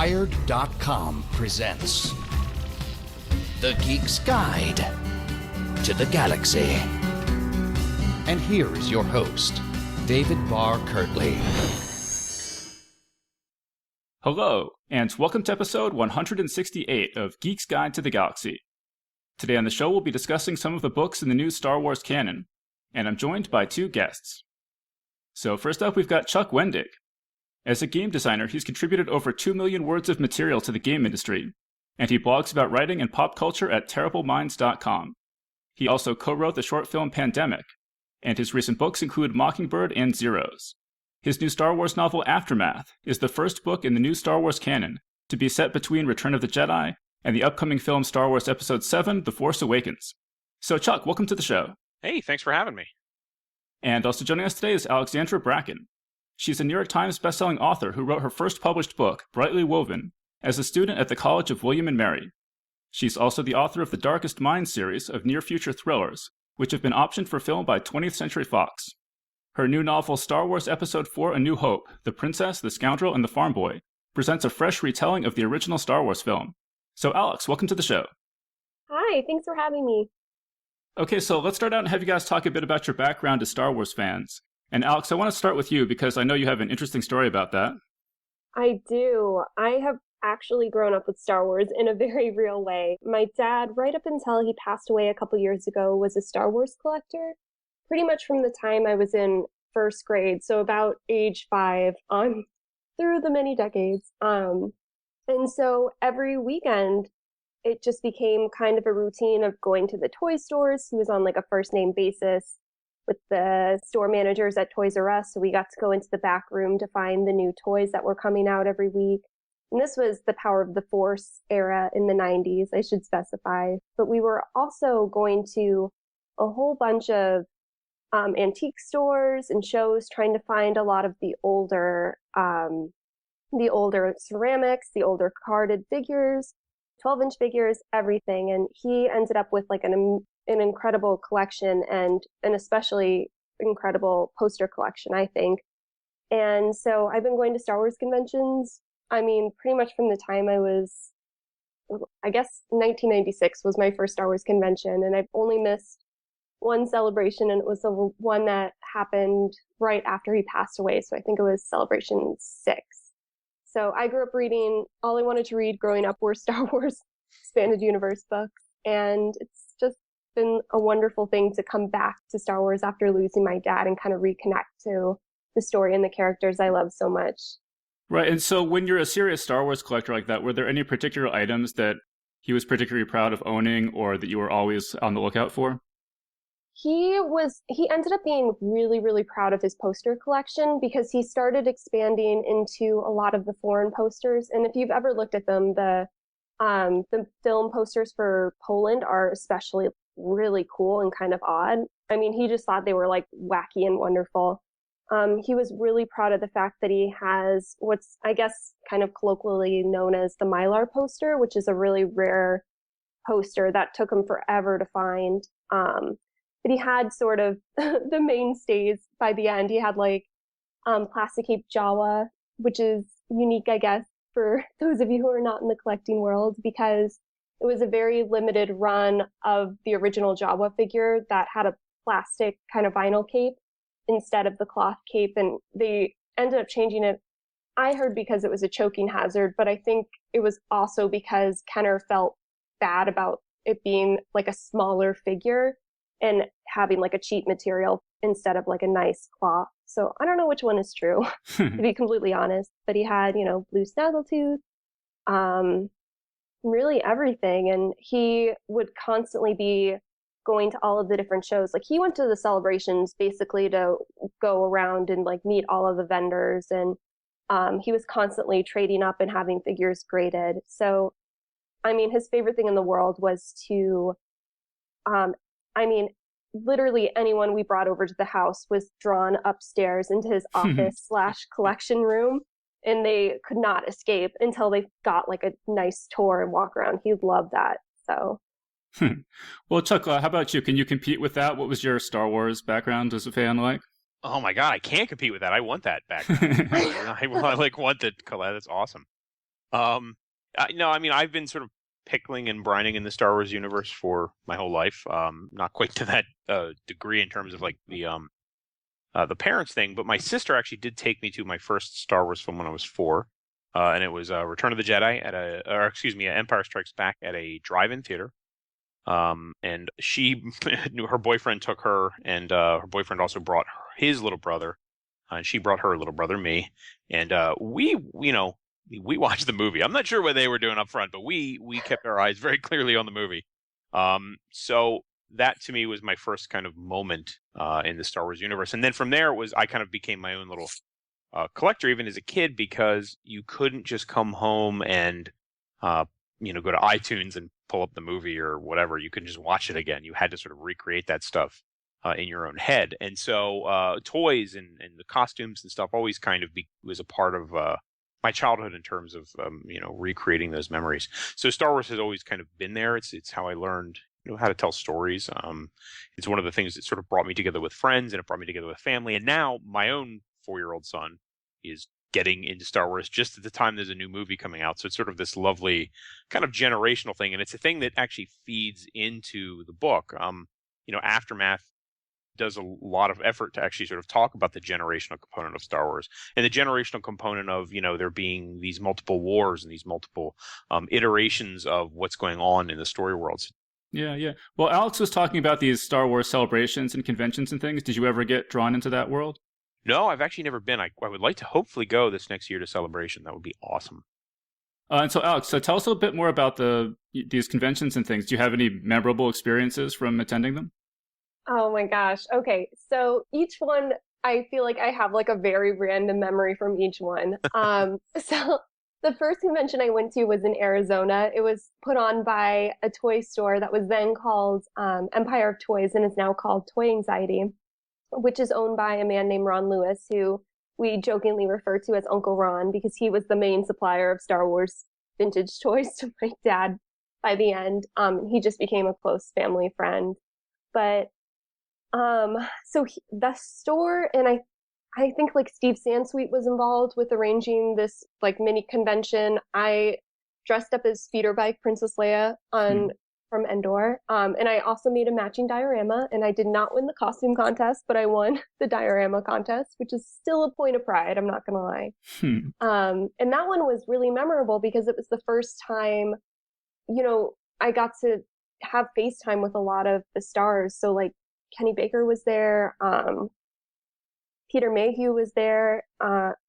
Wired.com presents The Geek's Guide to the Galaxy. And here is your host, David Barr Kirtley. Hello, and welcome to episode 168 of Geek's Guide to the Galaxy. Today on the show, we'll be discussing some of the books in the new Star Wars canon, and I'm joined by two guests. So first up, we've got Chuck Wendig. As a game designer, he's contributed over 2 million words of material to the game industry, and he blogs about writing and pop culture at terribleminds.com. He also co-wrote the short film Pandemic, and his recent books include Mockingbird and Zeros. His new Star Wars novel Aftermath is the first book in the new Star Wars canon to be set between Return of the Jedi and the upcoming film Star Wars Episode 7, The Force Awakens. So Chuck, welcome to the show. Hey, thanks for having me. And also joining us today is Alexandra Bracken. She's a New York Times bestselling author who wrote her first published book, Brightly Woven, as a student at the College of William and Mary. She's also the author of the Darkest Minds series of near-future thrillers, which have been optioned for film by 20th Century Fox. Her new novel, Star Wars Episode 4 A New Hope, The Princess, the Scoundrel, and the Farm Boy, presents a fresh retelling of the original Star Wars film. So Alex, welcome to the show. Hi, thanks for having me. Okay, so let's start out and have you guys talk a bit about your background as Star Wars fans. And Alex, I want to start with you because I know you have an interesting story about that. I do. I have actually grown up with Star Wars in a very real way. My dad, right up until he passed away a couple years ago, was a Star Wars collector, pretty much from the time I was in first grade, so about age 5 on through the many decades. And so every weekend, it just became kind of a routine of going to the toy stores. He was on like a first name basis with the store managers at Toys R Us. So we got to go into the back room to find the new toys that were coming out every week. And this was the Power of the Force era in the 90s, I should specify. But we were also going to a whole bunch of antique stores and shows trying to find a lot of the older ceramics, the older carded figures, 12-inch figures, everything. And he ended up with like an incredible collection and an especially incredible poster collection, I think. And so I've been going to Star Wars conventions, pretty much from the time I guess 1996 was my first Star Wars convention, and I've only missed one celebration, and it was the one that happened right after he passed away. So I think it was Celebration 6. So I grew up reading, all I wanted to read growing up were Star Wars Expanded Universe books, and it's just been a wonderful thing to come back to Star Wars after losing my dad and kind of reconnect to the story and the characters I love so much. Right, and so when you're a serious Star Wars collector like that, were there any particular items that he was particularly proud of owning or that you were always on the lookout for? He ended up being really, really proud of his poster collection because he started expanding into a lot of the foreign posters. And if you've ever looked at them, the film posters for Poland are especially really cool and kind of odd. He just thought they were like wacky and wonderful. He was really proud of the fact that he has what's, I guess, kind of colloquially known as the Mylar poster, which is a really rare poster that took him forever to find. But he had sort of the mainstays by the end. He had like Plastic Cape Jawa, which is unique, I guess, for those of you who are not in the collecting world, because it was a very limited run of the original Jawa figure that had a plastic kind of vinyl cape instead of the cloth cape. And they ended up changing it, I heard, because it was a choking hazard, but I think it was also because Kenner felt bad about it being like a smaller figure and having like a cheap material instead of like a nice cloth. So I don't know which one is true, to be completely honest. But he had, blue snaggletooth, really everything. And he would constantly be going to all of the different shows. Like he went to the celebrations basically to go around and like meet all of the vendors. And he was constantly trading up and having figures graded. So, his favorite thing in the world was to, literally anyone we brought over to the house was drawn upstairs into his office / collection room, and they could not escape until they got like a nice tour and walk around. He loved that. So. Well, Chuck, how about you? Can you compete with that? What was your Star Wars background as a fan like? Oh my god, I can't compete with that. I want that background. I want to collect. That's awesome. No, I mean, I've been sort of pickling and brining in the Star Wars universe for my whole life. Not quite to that degree in terms of like the parents thing, but my sister actually did take me to my first Star Wars film when I was 4, and it was Return of the Jedi Empire Strikes Back at a drive-in theater. And she knew her boyfriend took her, and her boyfriend also brought his little brother, and she brought her little brother, me, and we watched the movie. I'm not sure what they were doing up front, but we kept our eyes very clearly on the movie. So that to me was my first kind of moment in the Star Wars universe, and then from there I kind of became my own little collector, even as a kid, because you couldn't just come home and go to iTunes and pull up the movie or whatever. You couldn't just watch it again. You had to sort of recreate that stuff in your own head. And so toys and the costumes and stuff always kind of was a part of my childhood in terms of recreating those memories. So Star Wars has always kind of been there. It's how I learned how to tell stories. It's one of the things that sort of brought me together with friends, and it brought me together with family. And now my own 4-year-old son is getting into Star Wars just at the time there's a new movie coming out. So it's sort of this lovely kind of generational thing. And it's a thing that actually feeds into the book. Aftermath does a lot of effort to actually sort of talk about the generational component of Star Wars and the generational component of, there being these multiple wars and these multiple iterations of what's going on in the story worlds. Yeah. Well, Alex was talking about these Star Wars celebrations and conventions and things. Did you ever get drawn into that world? No, I've actually never been. I would like to hopefully go this next year to Celebration. That would be awesome. And so, Alex, tell us a bit more about these conventions and things. Do you have any memorable experiences from attending them? Oh my gosh. Okay. So each one, I feel like I have like a very random memory from each one. So the first convention I went to was in Arizona. It was put on by a toy store that was then called Empire of Toys and is now called Toy Anxiety, which is owned by a man named Ron Lewis, who we jokingly refer to as Uncle Ron because he was the main supplier of Star Wars vintage toys to my dad by the end. He just became a close family friend. But the store, and I think like Steve Sansweet was involved with arranging this like mini convention. I dressed up as speeder bike Princess Leia from Endor. And I also made a matching diorama, and I did not win the costume contest, but I won the diorama contest, which is still a point of pride. I'm not going to lie. And that one was really memorable because it was the first time, I got to have FaceTime with a lot of the stars. So like Kenny Baker was there. Peter Mayhew was there.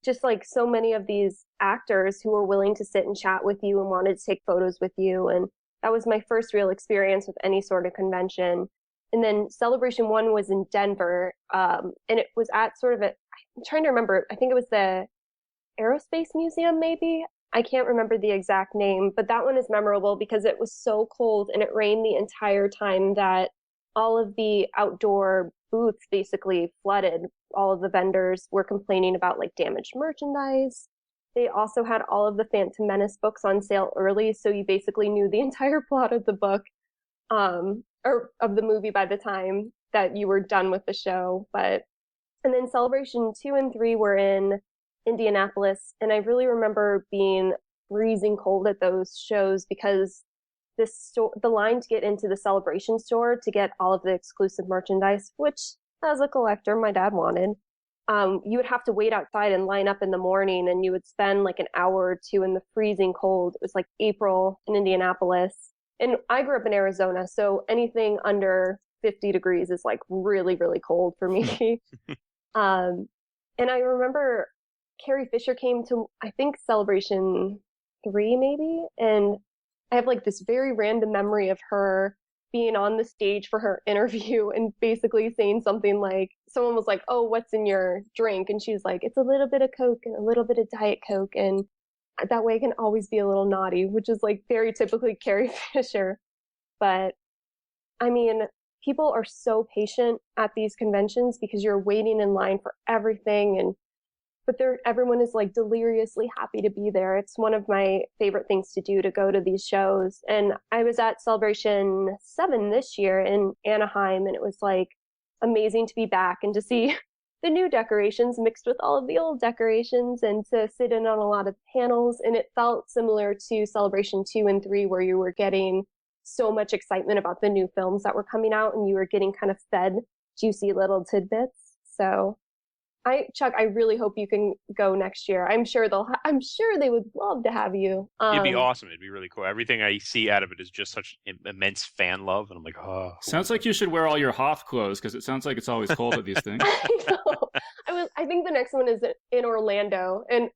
Just like so many of these actors who were willing to sit and chat with you and wanted to take photos with you. And that was my first real experience with any sort of convention. And then Celebration 1 was in Denver. And it was at sort of I'm trying to remember, I think it was the Aerospace Museum, maybe? I can't remember the exact name, but that one is memorable because it was so cold and it rained the entire time that all of the outdoor booths basically flooded. All of the vendors were complaining about like damaged merchandise. They also had all of the Phantom Menace books on sale early, so you basically knew the entire plot of the book, or of the movie by the time that you were done with the show. And then Celebration 2 and 3 were in Indianapolis, and I really remember being freezing cold at those shows because the line to get into the Celebration store to get all of the exclusive merchandise, which as a collector my dad wanted, you would have to wait outside and line up in the morning, and you would spend like an hour or two in the freezing cold. It was like April in Indianapolis, and I grew up in Arizona, so anything under 50 degrees is like really, really cold for me. And I remember Carrie Fisher came to, I think, Celebration 3 maybe, and I have like this very random memory of her being on the stage for her interview and basically saying something like, someone was like, "Oh, what's in your drink?" And she was like, "It's a little bit of Coke and a little bit of Diet Coke, and that way I can always be a little naughty," which is like very typically Carrie Fisher. But I mean, people are so patient at these conventions because you're waiting in line for everything, but everyone is like deliriously happy to be there. It's one of my favorite things to do, to go to these shows. And I was at Celebration 7 this year in Anaheim, and it was like amazing to be back and to see the new decorations mixed with all of the old decorations, and to sit in on a lot of panels. And it felt similar to Celebration 2 and 3, where you were getting so much excitement about the new films that were coming out, and you were getting kind of fed juicy little tidbits. So Chuck, I really hope you can go next year. I'm sure they would love to have you. It'd be awesome. It'd be really cool. Everything I see out of it is just such immense fan love, and I'm like, oh. Sounds like you should wear all your Hoth clothes, because it sounds like it's always cold at these things. I know. I think the next one is in Orlando, and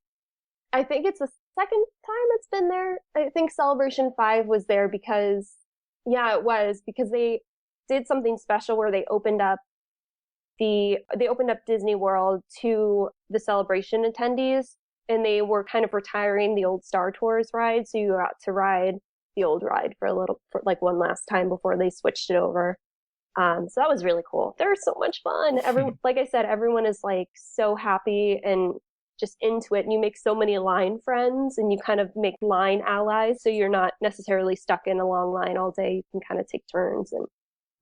I think it's the second time it's been there. I think Celebration 5 was there because they did something special where they opened up Disney World to the Celebration attendees, and they were kind of retiring the old Star Tours ride, so you got to ride the old ride for one last time before they switched it over. So that was really cool. They're so much fun. Like I said, everyone is like so happy and just into it, and you make so many line friends, and you kind of make line allies, so you're not necessarily stuck in a long line all day. You can kind of take turns, and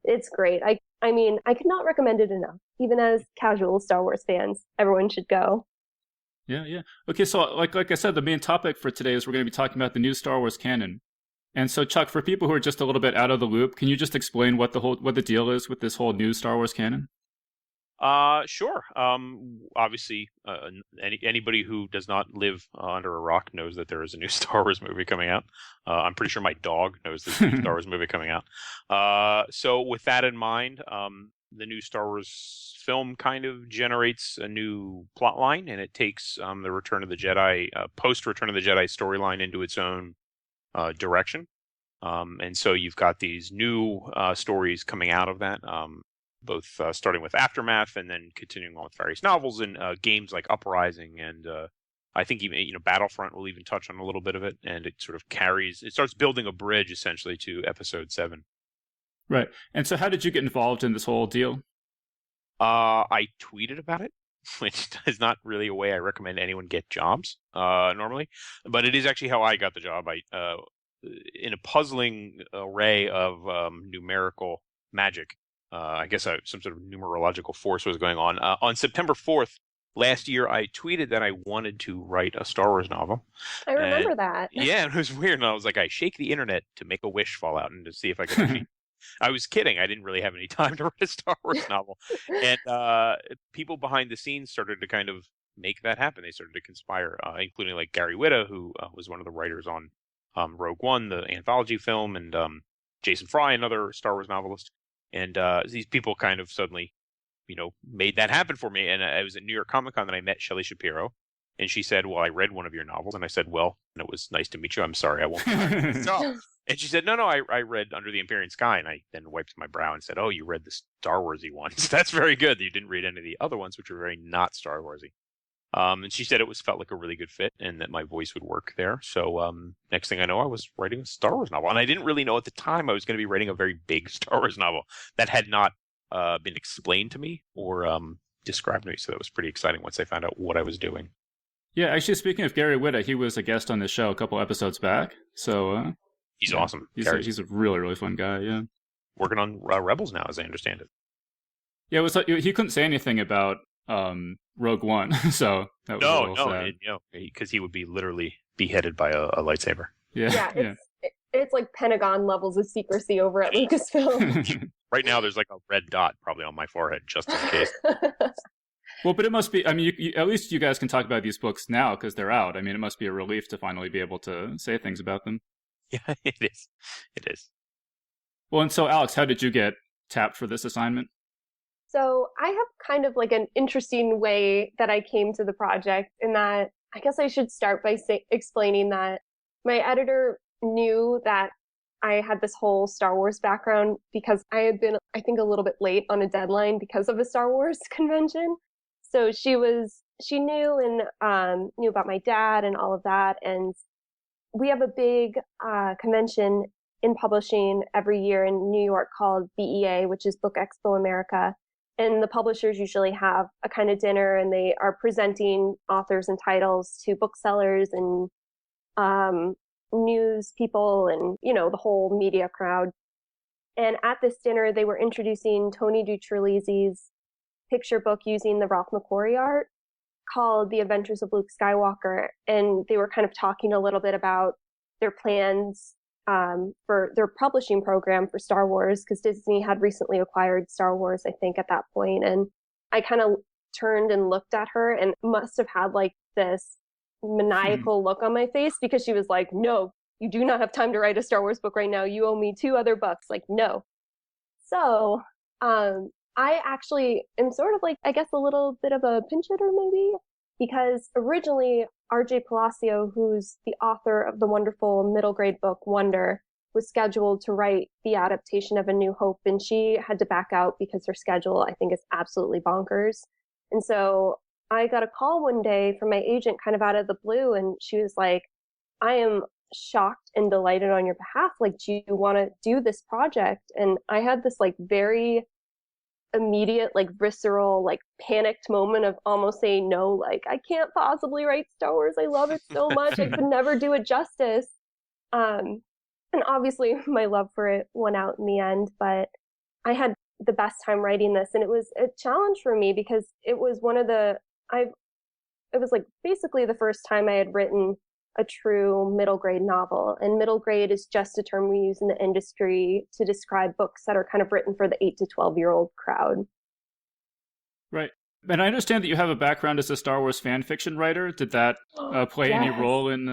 it's great. I mean, I could not recommend it enough. Even as casual Star Wars fans, everyone should go. Yeah. Okay, so like I said, the main topic for today is we're going to be talking about the new Star Wars canon. And so, Chuck, for people who are just a little bit out of the loop, can you just explain what the deal is with this whole new Star Wars canon? Sure. Obviously, anybody who does not live under a rock knows that there is a new Star Wars movie coming out. I'm pretty sure my dog knows there's a new Star Wars movie coming out. So with that in mind, the new Star Wars film kind of generates a new plot line, and it takes the Return of the Jedi, post Return of the Jedi storyline into its own direction. And so you've got these new stories coming out of that. Both starting with Aftermath and then continuing on with various novels and games like Uprising, and I think even Battlefront will even touch on a little bit of it, and it sort of starts building a bridge essentially to Episode 7. Right. And so how did you get involved in this whole deal? I tweeted about it, which is not really a way I recommend anyone get jobs normally, but it is actually how I got the job. In a puzzling array of numerical magic. I guess some sort of numerological force was going on. On September 4th last year, I tweeted that I wanted to write a Star Wars novel. I remember that. Yeah, it was weird. And I was like, I shake the internet to make a wish fall out and to see if I could actually... I was kidding. I didn't really have any time to write a Star Wars novel. And people behind the scenes started to kind of make that happen. They started to conspire, including like Gary Whitta, who was one of the writers on Rogue One, the anthology film, and Jason Fry, another Star Wars novelist. And these people kind of suddenly, made that happen for me. And I was at New York Comic Con and I met Shelley Shapiro. And she said, well, I read one of your novels. And I said, well, and it was nice to meet you. I'm sorry, I won't. And she said, no, I read Under the Empyrean Sky. And I then wiped my brow and said, oh, you read the Star Warsy ones. That's very good. You didn't read any of the other ones, which were very not Star Warsy. And she said it felt like a really good fit and that my voice would work there. So next thing I know, I was writing a Star Wars novel. And I didn't really know at the time I was going to be writing a very big Star Wars novel that had not been explained to me or described to me. So that was pretty exciting once I found out what I was doing. Yeah, actually, speaking of Gary Whitta, he was a guest on this show a couple episodes back. So he's awesome. He's a really, really fun guy, yeah. Working on Rebels now, as I understand it. Yeah, it was like, he couldn't say anything about Rogue One, so that was sad. Because he would be literally beheaded by a lightsaber. Yeah. It's like Pentagon levels of secrecy over at Lucasfilm. Right now, there's like a red dot probably on my forehead, just in case. Well, but it must be, I mean, at least you guys can talk about these books now because they're out. I mean, it must be a relief to finally be able to say things about them. Yeah, it is. It is. Well, and so, Alex, how did you get tapped for this assignment? So I have kind of like an interesting way that I came to the project, in that I guess I should start by explaining that my editor knew that I had this whole Star Wars background because I had been, I think, a little bit late on a deadline because of a Star Wars convention. So she knew and knew about my dad and all of that. And we have a big convention in publishing every year in New York called BEA, which is Book Expo America. And the publishers usually have a kind of dinner, and they are presenting authors and titles to booksellers and news people and, the whole media crowd. And at this dinner, they were introducing Tony DiTerlizzi's picture book using the Ralph McQuarrie art called The Adventures of Luke Skywalker. And they were kind of talking a little bit about their plans for their publishing program for Star Wars, because Disney had recently acquired Star Wars, I think, at that point. And I kind of turned and looked at her and must have had like this maniacal look on my face, because she was like, no, you do not have time to write a Star Wars book right now. You owe me 2 other books. Like, no. So I actually am sort of like, I guess, a little bit of a pinch hitter maybe, because originally R.J. Palacio, who's the author of the wonderful middle grade book Wonder, was scheduled to write the adaptation of A New Hope, and she had to back out because her schedule, I think, is absolutely bonkers. And so I got a call one day from my agent kind of out of the blue, and she was like, I am shocked and delighted on your behalf. Like, do you want to do this project? And I had this like very immediate, like visceral, like panicked moment of almost saying no, like, I can't possibly write Star Wars. I love it so much. I could never do it justice. And obviously my love for it won out in the end, but I had the best time writing this. And it was a challenge for me because it was it was like basically the first time I had written a true middle grade novel. And middle grade is just a term we use in the industry to describe books that are kind of written for the 8 to 12-year-old crowd. Right. And I understand that you have a background as a Star Wars fan fiction writer. Did that play any role in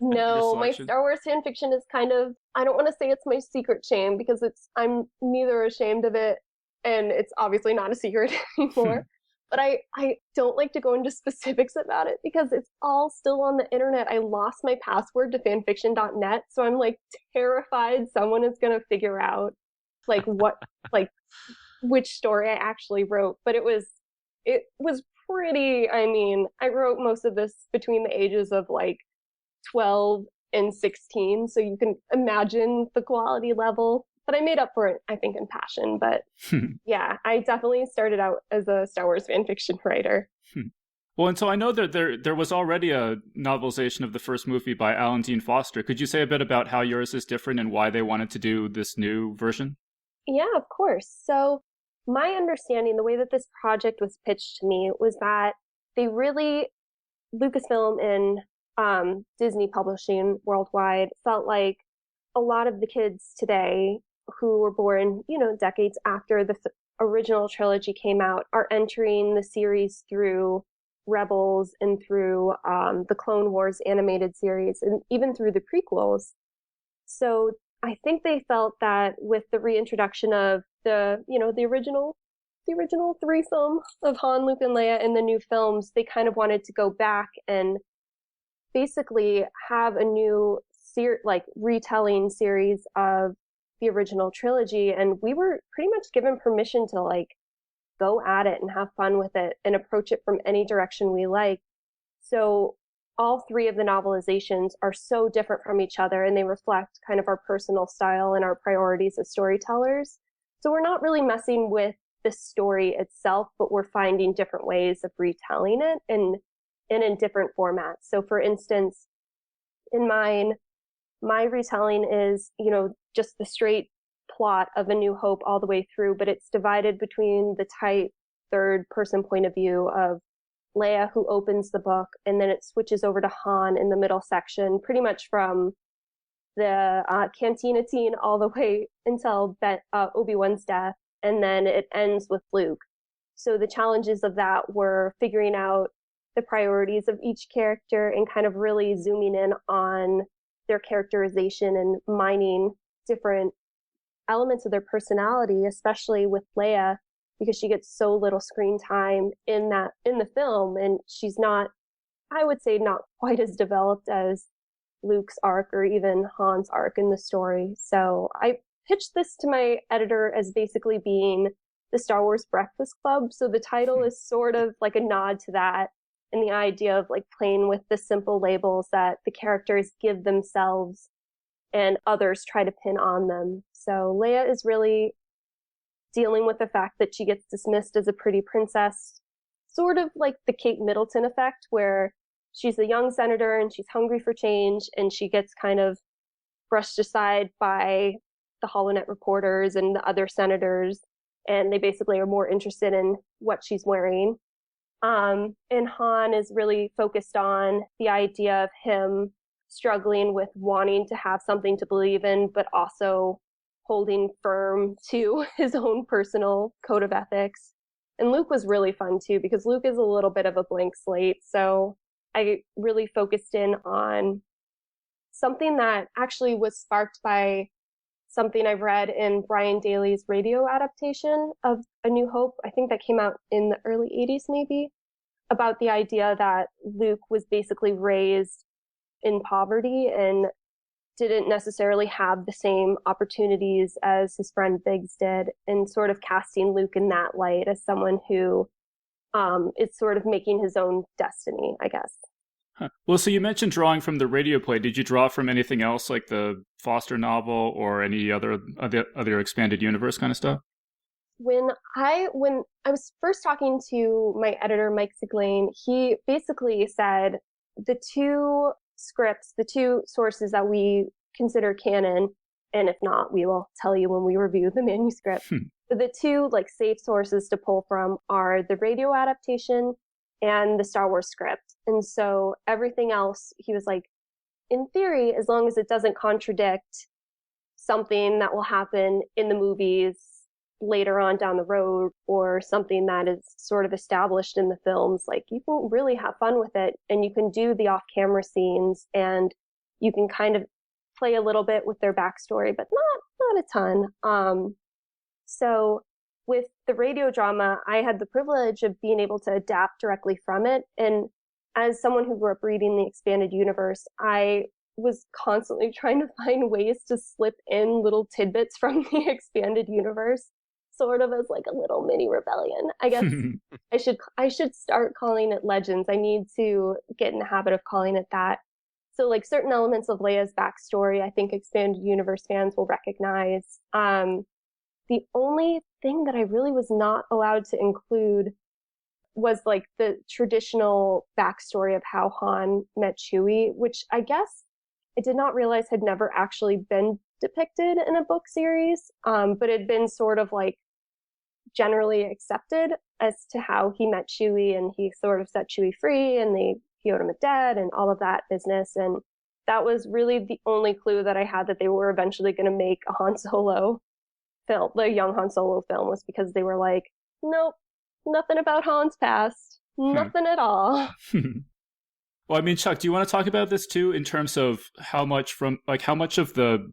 No, my Star Wars fan fiction is kind of, I don't want to say it's my secret shame, because I'm neither ashamed of it, and it's obviously not a secret anymore. But I don't like to go into specifics about it because it's all still on the internet. I lost my password to fanfiction.net, so I'm like terrified someone is going to figure out like which story I actually wrote. But it was pretty, I mean, I wrote most of this between the ages of like 12 and 16, so you can imagine the quality level. But I made up for it, I think, in passion. But yeah, I definitely started out as a Star Wars fan fiction writer. Well, and so I know that there was already a novelization of the first movie by Alan Dean Foster. Could you say a bit about how yours is different and why they wanted to do this new version? Yeah, of course. So my understanding, the way that this project was pitched to me, was that they really, Lucasfilm and Disney Publishing worldwide, felt like a lot of the kids today who were born, decades after the original trilogy came out are entering the series through Rebels and through the Clone Wars animated series and even through the prequels. So I think they felt that with the reintroduction of the original threesome of Han, Luke, and Leia in the new films, they kind of wanted to go back and basically have a new retelling series of the original trilogy. And we were pretty much given permission to like go at it and have fun with it and approach it from any direction we like. So all 3 of the novelizations are so different from each other, and they reflect kind of our personal style and our priorities as storytellers. So we're not really messing with the story itself, but we're finding different ways of retelling it and in different formats. So for instance, in mine, my retelling is, just the straight plot of A New Hope all the way through, but it's divided between the tight third-person point of view of Leia, who opens the book, and then it switches over to Han in the middle section, pretty much from the cantina scene all the way until Obi-Wan's death, and then it ends with Luke. So the challenges of that were figuring out the priorities of each character and kind of really zooming in on their characterization and mining different elements of their personality, especially with Leia, because she gets so little screen time in the film, and she's not, I would say, not quite as developed as Luke's arc or even Han's arc in the story. So I pitched this to my editor as basically being the Star Wars Breakfast Club. So the title is sort of like a nod to that, and the idea of like playing with the simple labels that the characters give themselves and others try to pin on them. So Leia is really dealing with the fact that she gets dismissed as a pretty princess, sort of like the Kate Middleton effect, where she's a young senator and she's hungry for change, and she gets kind of brushed aside by the HoloNet reporters and the other senators. and they basically are more interested in what she's wearing. And Han is really focused on the idea of him struggling with wanting to have something to believe in, but also holding firm to his own personal code of ethics. And Luke was really fun too, because Luke is a little bit of a blank slate. So I really focused in on something that actually was sparked by something I've read in Brian Daley's radio adaptation of A New Hope. I think that came out in the early 80s, maybe, about the idea that Luke was basically raised in poverty and didn't necessarily have the same opportunities as his friend Biggs did, and sort of casting Luke in that light as someone who is sort of making his own destiny, I guess. Huh. Well, so you mentioned drawing from the radio play. Did you draw from anything else, like the Foster novel or any other expanded universe kind of stuff? When I was first talking to my editor, Mike Siglain, he basically said the two scripts, the two sources that we consider canon, and if not, we will tell you when we review the manuscript. The two like safe sources to pull from are the radio adaptation and the Star Wars script. And so everything else, he was like, in theory, as long as it doesn't contradict something that will happen in the movies later on down the road, or something that is sort of established in the films, like you can really have fun with it, and you can do the off-camera scenes, and you can kind of play a little bit with their backstory, but not a ton. So with the radio drama, I had the privilege of being able to adapt directly from it. And as someone who grew up reading the expanded universe, I was constantly trying to find ways to slip in little tidbits from the expanded universe, sort of as like a little mini rebellion. I guess I should start calling it Legends. I need to get in the habit of calling it that. So like certain elements of Leia's backstory, I think expanded universe fans will recognize. The only thing that I really was not allowed to include was like the traditional backstory of how Han met Chewie, which I guess I did not realize had never actually been depicted in a book series, but had been sort of like generally accepted as to how he met Chewie, and he sort of set Chewie free, and they PO'd him at dead and all of that business. And that was really the only clue that I had that they were eventually going to make a Han Solo film, the young Han Solo film, was because they were like, nope, nothing about Han's past, nothing at all. Well, I mean, Chuck, do you want to talk about this too, in terms of how much of the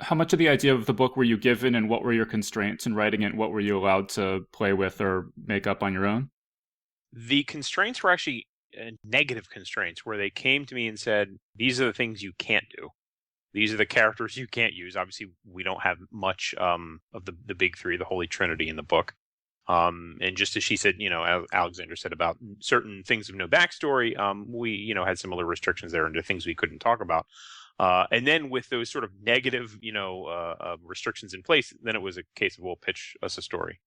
idea of the book were you given, and what were your constraints in writing it, and what were you allowed to play with or make up on your own? The constraints were actually negative constraints, where they came to me and said, these are the things you can't do. These are the characters you can't use. Obviously, we don't have much of the big three, the Holy Trinity in the book. And just as she said, Alexandra said about certain things of no backstory, we, had similar restrictions there into things we couldn't talk about. And then with those sort of negative, restrictions in place, then it was a case of, well, pitch us a story.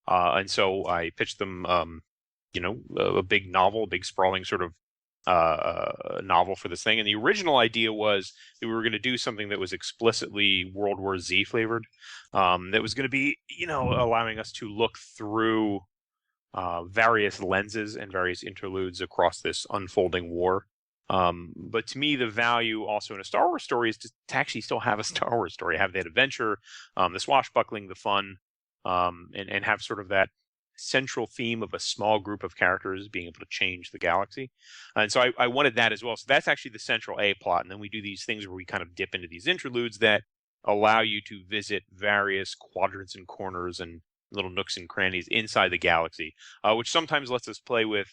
And so I pitched them, a big novel, a big sprawling sort of novel for this thing. And the original idea was that we were going to do something that was explicitly World War Z flavored, that was going to be, allowing us to look through various lenses and various interludes across this unfolding war. But to me, the value also in a Star Wars story is to actually still have a Star Wars story, have that adventure, the swashbuckling, the fun, and have sort of that central theme of a small group of characters being able to change the galaxy. And so I wanted that as well. So that's actually the central A plot. And then we do these things where we kind of dip into these interludes that allow you to visit various quadrants and corners and little nooks and crannies inside the galaxy, which sometimes lets us play with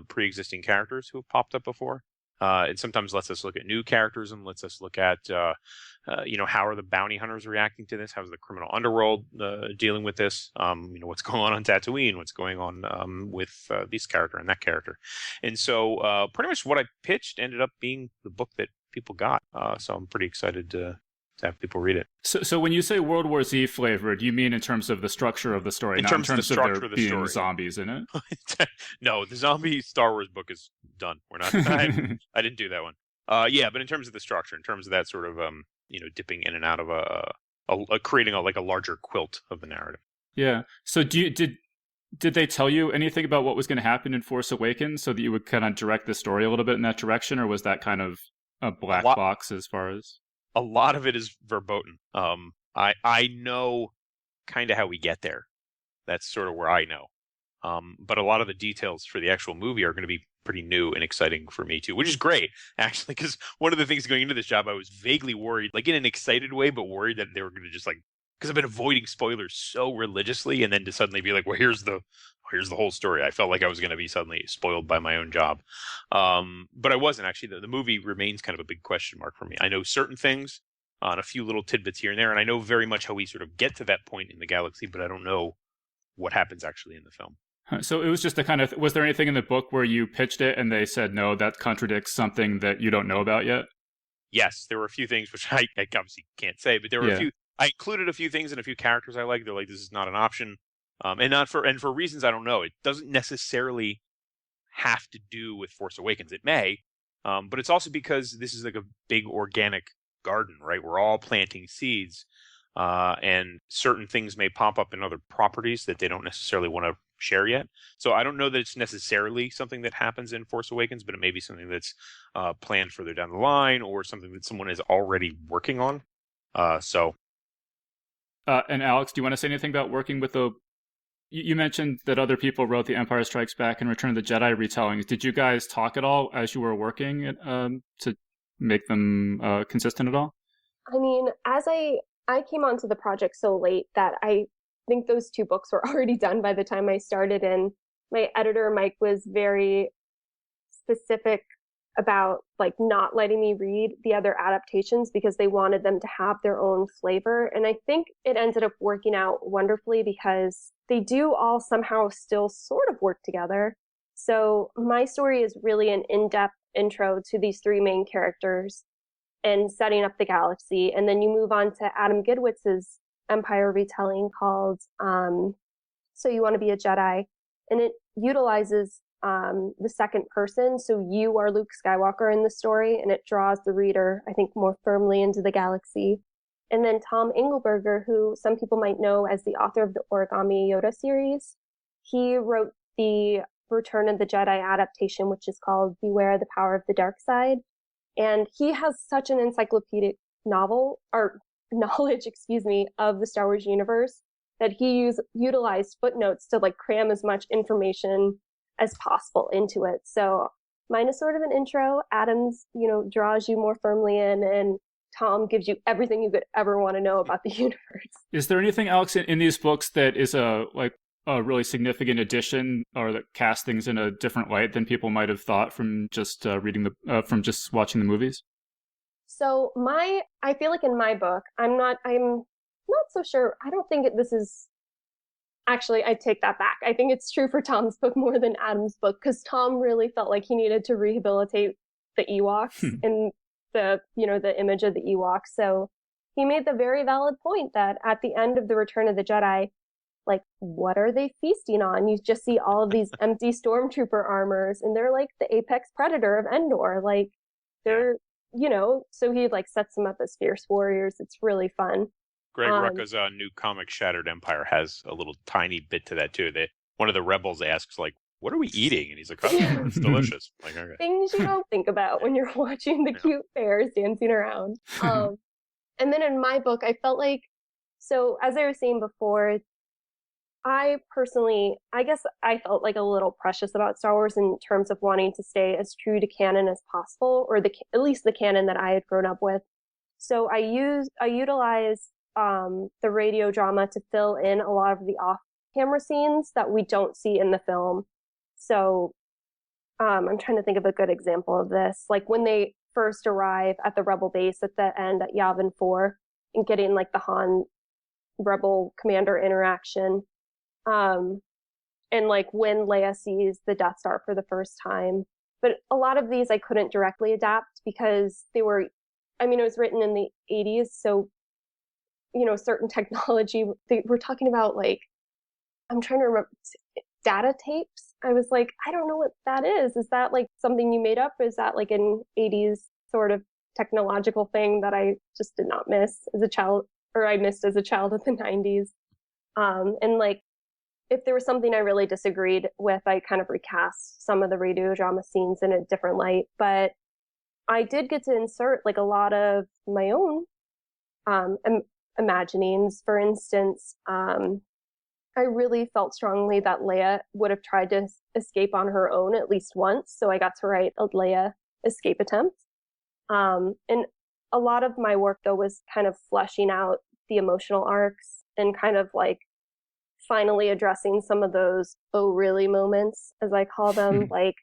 pre-existing characters who have popped up before. It sometimes lets us look at new characters and lets us look at, how are the bounty hunters reacting to this? How's the criminal underworld dealing with this? What's going on Tatooine? What's going on with this character and that character? And so pretty much what I pitched ended up being the book that people got. So I'm pretty excited to have people read it. So when you say World War Z flavored, you mean in terms of the structure of the story, not in terms of there being zombies in it? No, the zombie Star Wars book is done. We're not. I didn't do that one. But in terms of the structure, in terms of that sort of dipping in and out of creating a larger quilt of the narrative. Yeah. So did they tell you anything about what was going to happen in Force Awakens so that you would kind of direct the story a little bit in that direction, or was that kind of a black box as far as? A lot of it is verboten. I know kind of how we get there. That's sort of where I know. But a lot of the details for the actual movie are going to be pretty new and exciting for me too, which is great actually, because one of the things going into this job, I was vaguely worried, like in an excited way, but worried that they were going to just like, because I've been avoiding spoilers so religiously, and then to suddenly be like, well, here's the whole story. I felt like I was going to be suddenly spoiled by my own job. But I wasn't actually. The movie remains kind of a big question mark for me. I know certain things on a few little tidbits here and there, and I know very much how we sort of get to that point in the galaxy, but I don't know what happens actually in the film. So it was just a kind of, was there anything in the book where you pitched it and they said, no, that contradicts something that you don't know about yet? Yes, there were a few things which I obviously can't say, but there were a few. I included a few things and a few characters I like. They're like, this is not an option, and for reasons I don't know. It doesn't necessarily have to do with Force Awakens. It may, but it's also because this is like a big organic garden, right? We're all planting seeds, and certain things may pop up in other properties that they don't necessarily want to share yet. So I don't know that it's necessarily something that happens in Force Awakens, but it may be something that's planned further down the line, or something that someone is already working on. And Alex, do you want to say anything about working with the? You mentioned that other people wrote The Empire Strikes Back and Return of the Jedi retellings. Did you guys talk at all as you were working to make them consistent at all? I mean, as I came onto the project so late that I think those two books were already done by the time I started, and my editor, Mike, was very specific about like not letting me read the other adaptations because they wanted them to have their own flavor. And I think it ended up working out wonderfully because they do all somehow still sort of work together. So my story is really an in-depth intro to these three main characters and setting up the galaxy. And then you move on to Adam Gidwitz's Empire retelling called So You Want to Be a Jedi. And it utilizes the second person. So you are Luke Skywalker in the story, and it draws the reader, I think, more firmly into the galaxy. And then Tom Engelberger, who some people might know as the author of the Origami Yoda series, he wrote the Return of the Jedi adaptation, which is called Beware the Power of the Dark Side. And he has such an encyclopedic knowledge, of the Star Wars universe that he utilized footnotes to like cram as much information as possible into it. So mine is sort of an intro. Adam's, draws you more firmly in, and Tom gives you everything you could ever want to know about the universe. Is there anything, Alex, in these books that is a really significant addition, or that casts things in a different light than people might have thought from just from just watching the movies? So I feel like in my book, I'm not so sure. I don't think this is. Actually, I take that back. I think it's true for Tom's book more than Adam's book, because Tom really felt like he needed to rehabilitate the Ewoks and the image of the Ewoks. So he made the very valid point that at the end of the Return of the Jedi, like, what are they feasting on? You just see all of these empty stormtrooper armors, and they're like the apex predator of Endor. Like, they're, so he like sets them up as fierce warriors. It's really fun. Greg Rucka's new comic Shattered Empire has a little tiny bit to that too. One of the rebels asks like, "What are we eating?" And he's like, "Oh, it's delicious." Like, okay. Things you don't think about when you're watching the cute bears dancing around. And then in my book, I felt like, so as I was saying before, I guess I felt like a little precious about Star Wars in terms of wanting to stay as true to canon as possible, or at least the canon that I had grown up with. So I utilized the radio drama to fill in a lot of the off-camera scenes that we don't see in the film. So I'm trying to think of a good example of this. Like when they first arrive at the Rebel base at the end at Yavin 4 and getting like the Han Rebel commander interaction. And like when Leia sees the Death Star for the first time. But a lot of these I couldn't directly adapt because it was written in the 80s. So certain technology, we're talking about like, I'm trying to remember, data tapes. I was like, I don't know what that is. Is that like something you made up? Is that like an 80s sort of technological thing that I just did not miss as a child, or I missed as a child of the 90s? And like, if there was something I really disagreed with, I kind of recast some of the radio drama scenes in a different light. But I did get to insert like a lot of my own imaginings. For instance, I really felt strongly that Leia would have tried to escape on her own at least once. So I got to write a Leia escape attempt. And a lot of my work, though, was kind of fleshing out the emotional arcs and kind of like finally addressing some of those oh really moments, as I call them. Like,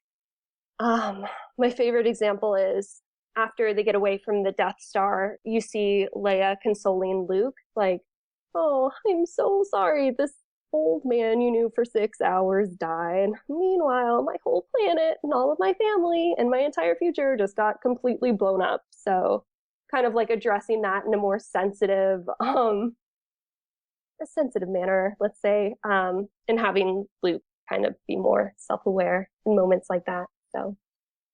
my favorite example is after they get away from the Death Star, you see Leia consoling Luke, like, oh, I'm so sorry, this old man you knew for 6 hours died. Meanwhile, my whole planet and all of my family and my entire future just got completely blown up. So kind of like addressing that in a more sensitive, manner, let's say, and having Luke kind of be more self-aware in moments like that. So.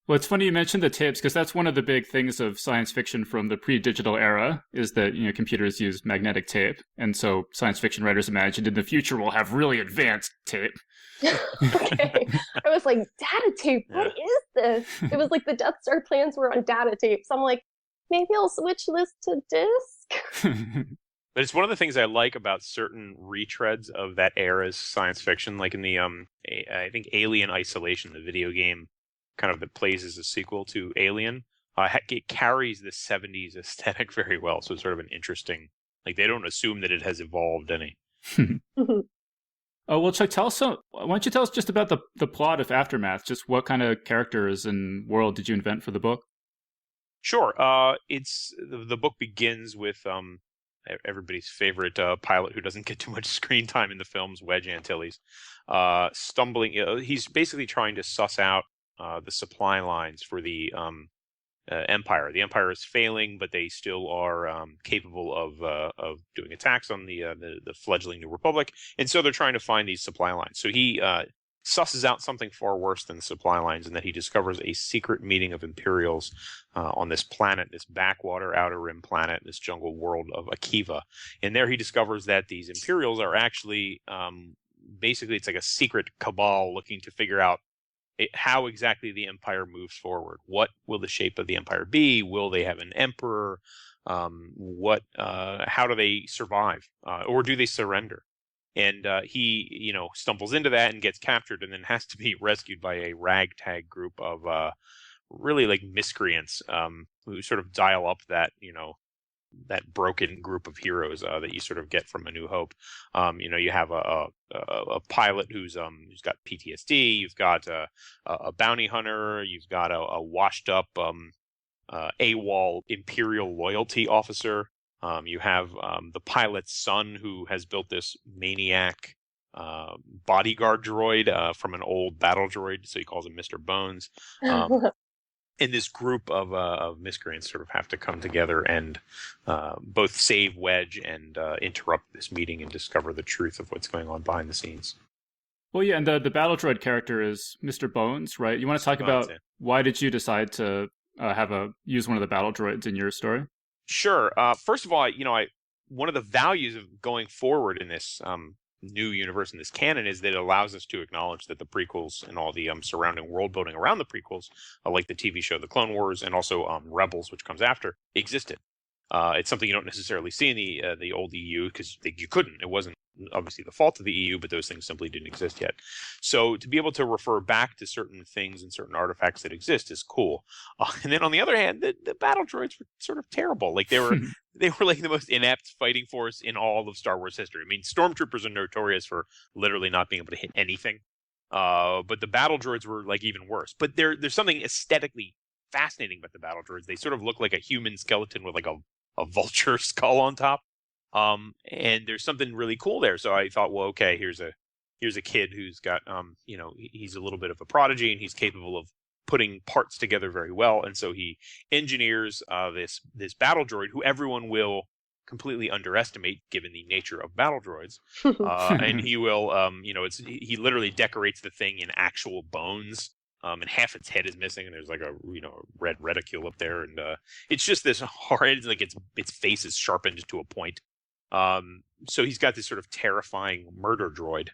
Well, it's funny you mentioned the tapes, because that's one of the big things of science fiction from the pre-digital era, is that, you know, computers use magnetic tape. And so science fiction writers imagined in the future we'll have really advanced tape. Okay. I was like, data tape, what is this? It was like the Death Star plans were on data tape. So I'm like, maybe I'll switch this to disc. But it's one of the things I like about certain retreads of that era's science fiction, like in the I think Alien Isolation, the video game, kind of that plays as a sequel to Alien. It carries the 70s aesthetic very well, so it's sort of an interesting. Like, they don't assume that it has evolved any. Oh, well, Chuck, why don't you tell us just about the plot of Aftermath? Just what kind of characters and world did you invent for the book? Sure. It's the book begins with everybody's favorite pilot who doesn't get too much screen time in the films, Wedge Antilles, stumbling. He's basically trying to suss out the supply lines for the Empire. The Empire is failing, but they still are capable of doing attacks on the fledgling New Republic, and so they're trying to find these supply lines. So he susses out something far worse than the supply lines, in that he discovers a secret meeting of Imperials on this planet, this backwater outer rim planet, this jungle world of Akiva. And there he discovers that these Imperials are actually basically, it's like a secret cabal looking to figure out how exactly the Empire moves forward. What will the shape of the Empire be? Will they have an emperor? How do they survive? Or do they surrender? And he, stumbles into that and gets captured, and then has to be rescued by a ragtag group of really like miscreants who sort of dial up that, that broken group of heroes that you sort of get from A New Hope. You have a pilot who's got PTSD. You've got a bounty hunter. You've got a washed up AWOL Imperial loyalty officer. You have the pilot's son, who has built this maniac bodyguard droid from an old battle droid, so he calls him Mr. Bones. And this group of miscreants sort of have to come together and both save Wedge and interrupt this meeting and discover the truth of what's going on behind the scenes. Well, yeah, and the battle droid character is Mr. Bones, right? You want to talk about why did you decide to use one of the battle droids in your story? Sure. First of all, one of the values of going forward in this new universe, in this canon, is that it allows us to acknowledge that the prequels and all the surrounding world building around the prequels, like the TV show The Clone Wars and also Rebels, which comes after, existed. It's something you don't necessarily see in the old EU, because you couldn't. It wasn't obviously the fault of the EU, but those things simply didn't exist yet. So to be able to refer back to certain things and certain artifacts that exist is cool. And then on the other hand, the battle droids were sort of terrible. Like, they were like the most inept fighting force in all of Star Wars history. I mean, stormtroopers are notorious for literally not being able to hit anything. But the battle droids were like even worse. But there's something aesthetically fascinating about the battle droids. They sort of look like a human skeleton with like a vulture skull on top. And there's something really cool there. So I thought, well, okay, here's a kid who's got, he's a little bit of a prodigy, and he's capable of putting parts together very well. And so he engineers this battle droid, who everyone will completely underestimate given the nature of battle droids. And he will, he literally decorates the thing in actual bones. And half its head is missing, and there's like a red reticule up there, and it's just this hard. It's like its face is sharpened to a point. So he's got this sort of terrifying murder droid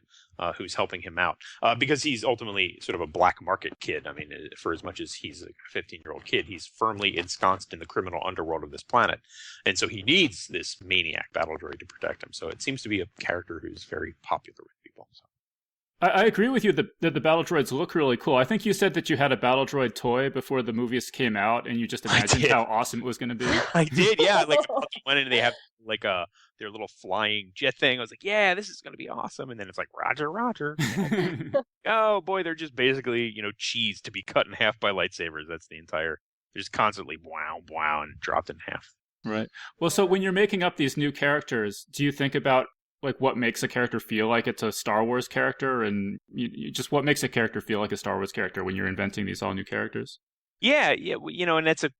who's helping him out because he's ultimately sort of a black market kid. I mean, for as much as he's a 15-year-old kid, he's firmly ensconced in the criminal underworld of this planet. And so he needs this maniac battle droid to protect him. So it seems to be a character who's very popular with people. So. I agree with you that the battle droids look really cool. I think you said that you had a battle droid toy before the movies came out, and you just imagined how awesome it was going to be. I did, yeah. Like went in and they have like their little flying jet thing. I was like, yeah, this is going to be awesome. And then it's like, Roger, Roger. Oh boy, they're just basically cheese to be cut in half by lightsabers. That's the entire. They're just constantly wow and dropped in half. Right. Well, so when you're making up these new characters, do you think about like what makes a character feel like it's a Star Wars character, and just what makes a character feel like a Star Wars character when you're inventing these all new characters? Yeah, and that's a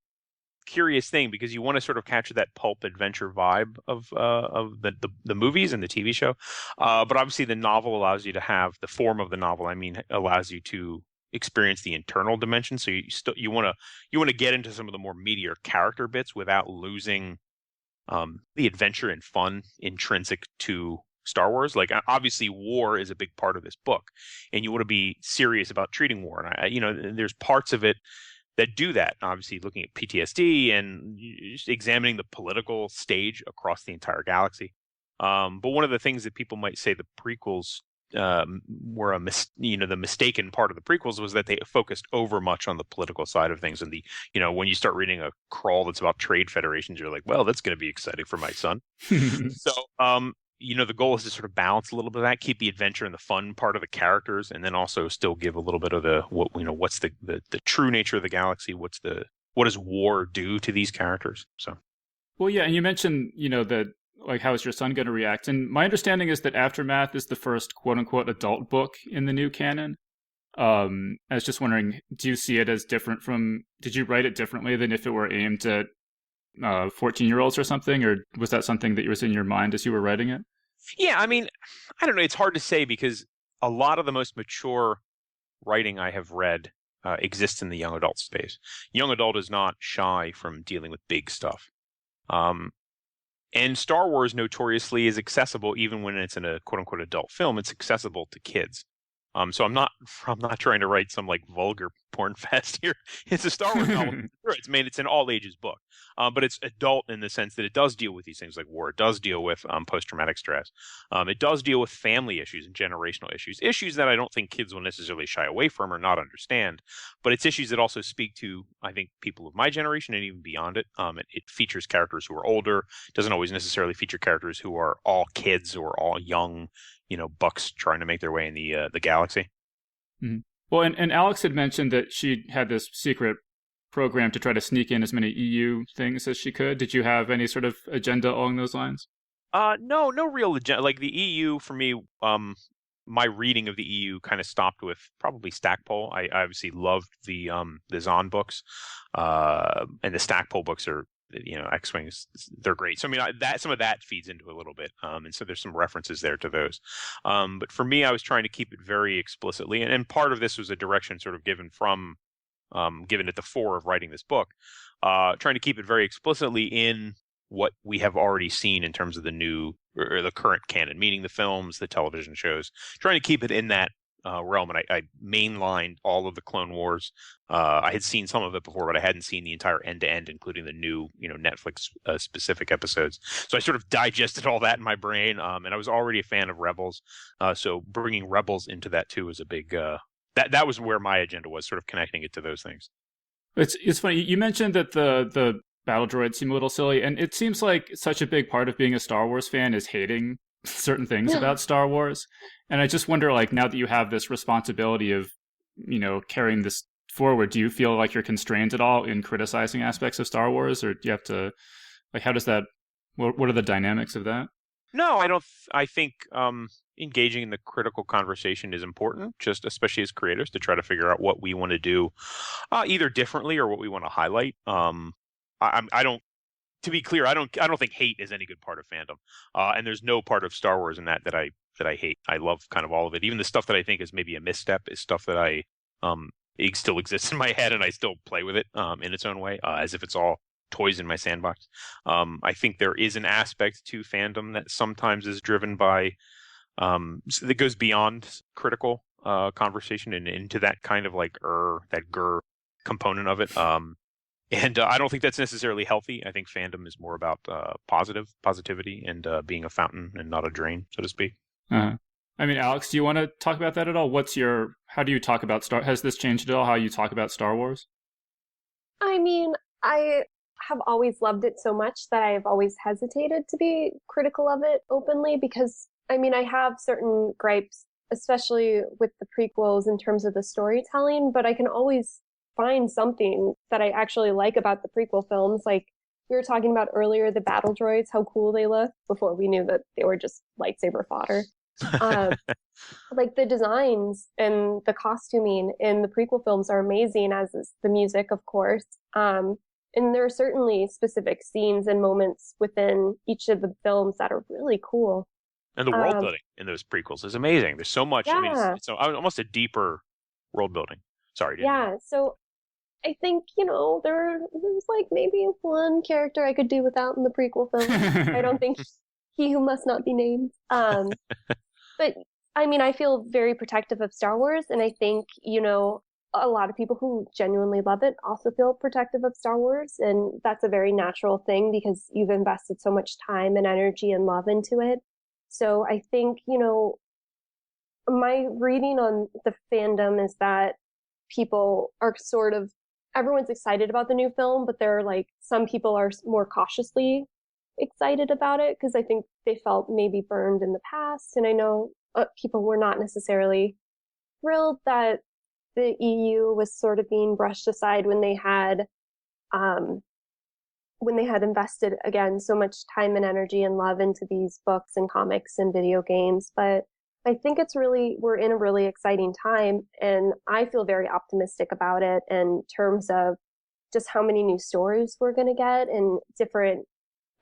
curious thing because you want to sort of capture that pulp adventure vibe of the movies and the TV show, but obviously the novel allows you to have the form of the novel. I mean, allows you to experience the internal dimension. So you want to get into some of the more meatier character bits without losing the adventure and fun intrinsic to Star Wars. Like obviously war is a big part of this book and you want to be serious about treating war. And there's parts of it that do that, obviously looking at PTSD and just examining the political stage across the entire galaxy. But one of the things that people might say the prequels were the mistaken part of the prequels was that they focused over much on the political side of things. And when you start reading a crawl that's about trade federations, you're like, well, that's going to be exciting for my son. So, the goal is to sort of balance a little bit of that, keep the adventure and the fun part of the characters, and then also still give a little bit of what's the true nature of the galaxy. What does war do to these characters? So, well, yeah, and you mentioned that. Like, how is your son going to react? And my understanding is that Aftermath is the first quote-unquote adult book in the new canon. I was just wondering, do you see it as different did you write it differently than if it were aimed at 14-year-olds or something? Or was that something that was in your mind as you were writing it? Yeah, I mean, I don't know. It's hard to say because a lot of the most mature writing I have read exists in the young adult space. Young adult is not shy from dealing with big stuff. And Star Wars notoriously is accessible even when it's in a quote unquote adult film. It's accessible to kids. So I'm not trying to write some like vulgar porn fest here. It's a Star Wars novel. Sure, it's an all ages book, but it's adult in the sense that it does deal with these things like war. It does deal with post traumatic stress. It does deal with family issues and generational issues that I don't think kids will necessarily shy away from or not understand. But it's issues that also speak to, I think, people of my generation and even beyond it. It features characters who are older. It doesn't always necessarily feature characters who are all kids or all young. Bucks trying to make their way in the galaxy. Mm-hmm. Well, and Alex had mentioned that she had this secret program to try to sneak in as many EU things as she could. Did you have any sort of agenda along those lines? No real agenda. Like the EU for me, my reading of the EU kind of stopped with probably Stackpole. I obviously loved the Zahn books, and the Stackpole books are. X-Wings, they're great. So I mean, some of that feeds into a little bit, and so there's some references there to those. But for me, I was trying to keep it very explicitly, and part of this was a direction sort of given at the fore of writing this book, trying to keep it very explicitly in what we have already seen in terms of the new or the current canon, meaning the films, the television shows, trying to keep it in that realm. And I mainlined all of the Clone Wars. I had seen some of it before, but I hadn't seen the entire end to end, including the new, Netflix specific episodes. So I sort of digested all that in my brain. And I was already a fan of Rebels. So bringing Rebels into that too was a big, that was where my agenda was, sort of connecting it to those things. It's funny. You mentioned that the battle droids seem a little silly, and it seems like such a big part of being a Star Wars fan is hating certain things about Star Wars. And I just wonder, like, now that you have this responsibility of, carrying this forward, do you feel like you're constrained at all in criticizing aspects of Star Wars, or do you have to, like, how does that, what are the dynamics of that? No, I don't. I think engaging in the critical conversation is important, just especially as creators, to try to figure out what we want to do, either differently or what we want to highlight. I don't. To be clear, I don't think hate is any good part of fandom, and there's no part of Star Wars in that I hate. I love kind of all of it. Even the stuff that I think is maybe a misstep is stuff that it still exists in my head, and I still play with it in its own way, as if it's all toys in my sandbox. I think there is an aspect to fandom that sometimes is driven by that goes beyond critical conversation and into that kind of like that grr component of it. And I don't think that's necessarily healthy. I think fandom is more about positivity and being a fountain and not a drain, so to speak. Uh-huh. I mean, Alex, do you want to talk about that at all? How do you talk about has this changed at all, how you talk about Star Wars? I mean, I have always loved it so much that I've always hesitated to be critical of it openly because, I mean, I have certain gripes, especially with the prequels in terms of the storytelling, but I can always find something that I actually like about the prequel films. Like we were talking about earlier, the battle droids, how cool they look before we knew that they were just lightsaber fodder. Like the designs and the costuming in the prequel films are amazing, as is the music, of course. And there are certainly specific scenes and moments within each of the films that are really cool. And the world building in those prequels is amazing. There's so much. Yeah. I mean, it's almost a deeper world building. Sorry. Yeah. So I think, there's like maybe one character I could do without in the prequel film. I don't think he who must not be named. But I mean, I feel very protective of Star Wars, and I think, a lot of people who genuinely love it also feel protective of Star Wars, and that's a very natural thing because you've invested so much time and energy and love into it. So I think, my reading on the fandom is that people are everyone's excited about the new film, but there are like some people are more cautiously excited about it because I think they felt maybe burned in the past. And I know people were not necessarily thrilled that the EU was sort of being brushed aside when they had invested, again, so much time and energy and love into these books and comics and video games. But I think we're in a really exciting time, and I feel very optimistic about it in terms of just how many new stories we're going to get and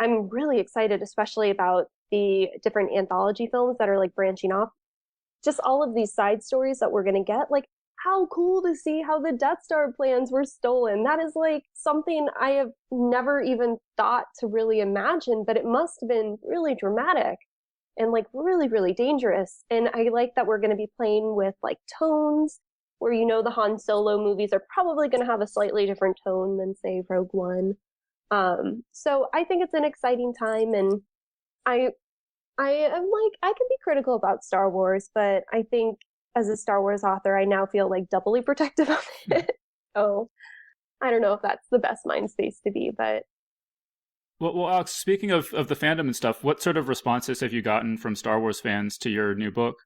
I'm really excited, especially about the different anthology films that are like branching off. Just all of these side stories that we're going to get. Like, how cool to see how the Death Star plans were stolen. That is like something I have never even thought to really imagine, but it must have been really dramatic and like really, really dangerous. And I like that we're going to be playing with like tones where, the Han Solo movies are probably going to have a slightly different tone than, say, Rogue One. So I think it's an exciting time, and I am like, I can be critical about Star Wars, but I think as a Star Wars author, I now feel like doubly protective of it. So I don't know if that's the best mind space to be, but. Well, Alex, speaking of the fandom and stuff, what sort of responses have you gotten from Star Wars fans to your new book?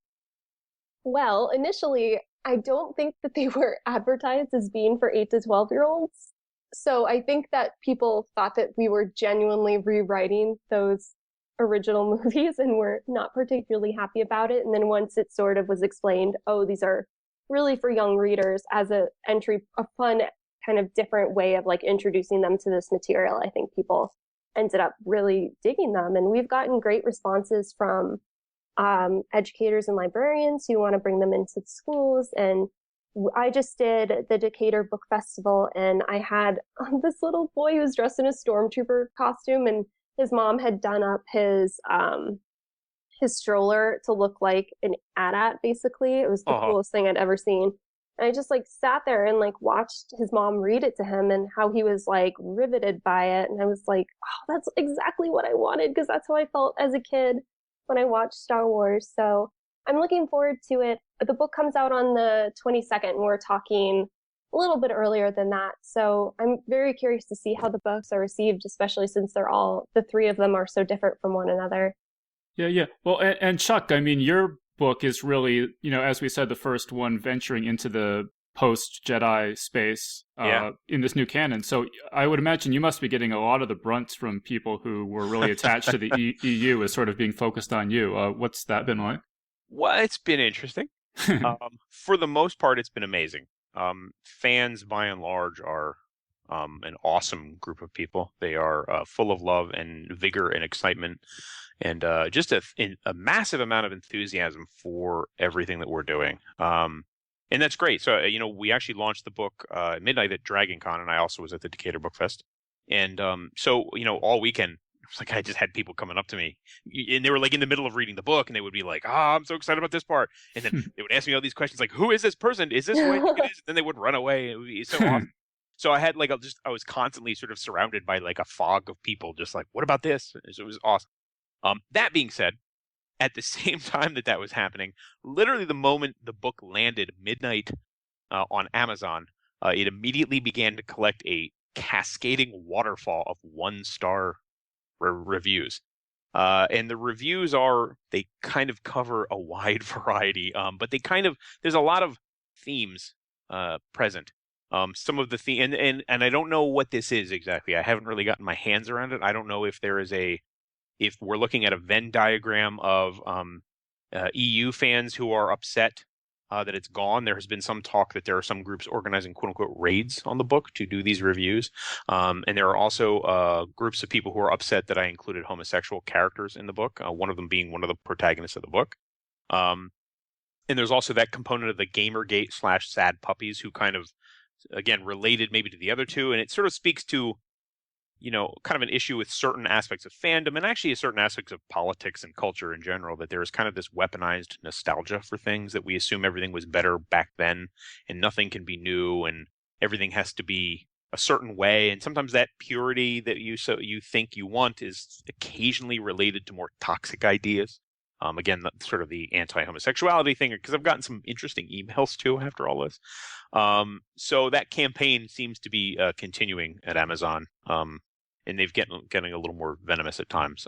Well, initially, I don't think that they were advertised as being for 8 to 12-year-olds. So I think that people thought that we were genuinely rewriting those original movies and were not particularly happy about it. And then once it sort of was explained, oh, these are really for young readers as a fun kind of different way of like introducing them to this material, I think people ended up really digging them. And we've gotten great responses from educators and librarians who want to bring them into schools. And I just did the Decatur Book Festival, and I had this little boy who was dressed in a stormtrooper costume, and his mom had done up his stroller to look like an AT-AT, basically. It was the coolest thing I'd ever seen. And I just like sat there and like watched his mom read it to him and how he was like riveted by it. And I was like, oh, that's exactly what I wanted, because that's how I felt as a kid when I watched Star Wars. So I'm looking forward to it. The book comes out on the 22nd, and we're talking a little bit earlier than that. So I'm very curious to see how the books are received, especially since the three of them are so different from one another. Yeah. Well, and Chuck, I mean, your book is really, as we said, the first one venturing into the post-Jedi space in this new canon. So I would imagine you must be getting a lot of the brunt from people who were really attached to the EU as sort of being focused on you. What's that been like? Well, it's been interesting. For the most part, it's been amazing. Fans, by and large, are an awesome group of people. They are full of love and vigor and excitement, and just a massive amount of enthusiasm for everything that we're doing. And that's great. So, we actually launched the book at midnight at Dragon Con, and I also was at the Decatur Book Fest. And so all weekend, it was like I just had people coming up to me, and they were like in the middle of reading the book, and they would be like, I'm so excited about this part," and then they would ask me all these questions like, "Who is this person? Is this who I think it is?" And then they would run away. It would be so awesome. So I had I was constantly sort of surrounded by like a fog of people, just like, "What about this?" So it was awesome. That being said, at the same time that was happening, literally the moment the book landed midnight on Amazon, it immediately began to collect a cascading waterfall of 1-star reviews. And the reviews they kind of cover a wide variety, but there's a lot of themes present. Some of the and I don't know what this is exactly. I haven't really gotten my hands around it. I don't know if if we're looking at a Venn diagram of EU fans who are upset that it's gone. There has been some talk that there are some groups organizing "quote unquote" raids on the book to do these reviews, and there are also groups of people who are upset that I included homosexual characters in the book. One of them being one of the protagonists of the book. And there's also that component of the Gamergate / sad puppies who kind of, again, related maybe to the other two, and it sort of speaks to kind of an issue with certain aspects of fandom and actually certain aspects of politics and culture in general, that there is kind of this weaponized nostalgia for things, that we assume everything was better back then and nothing can be new and everything has to be a certain way. And sometimes that purity that you think you want is occasionally related to more toxic ideas. Again, sort of the anti-homosexuality thing, because I've gotten some interesting emails too after all this. So that campaign seems to be continuing at Amazon. And they've getting a little more venomous at times.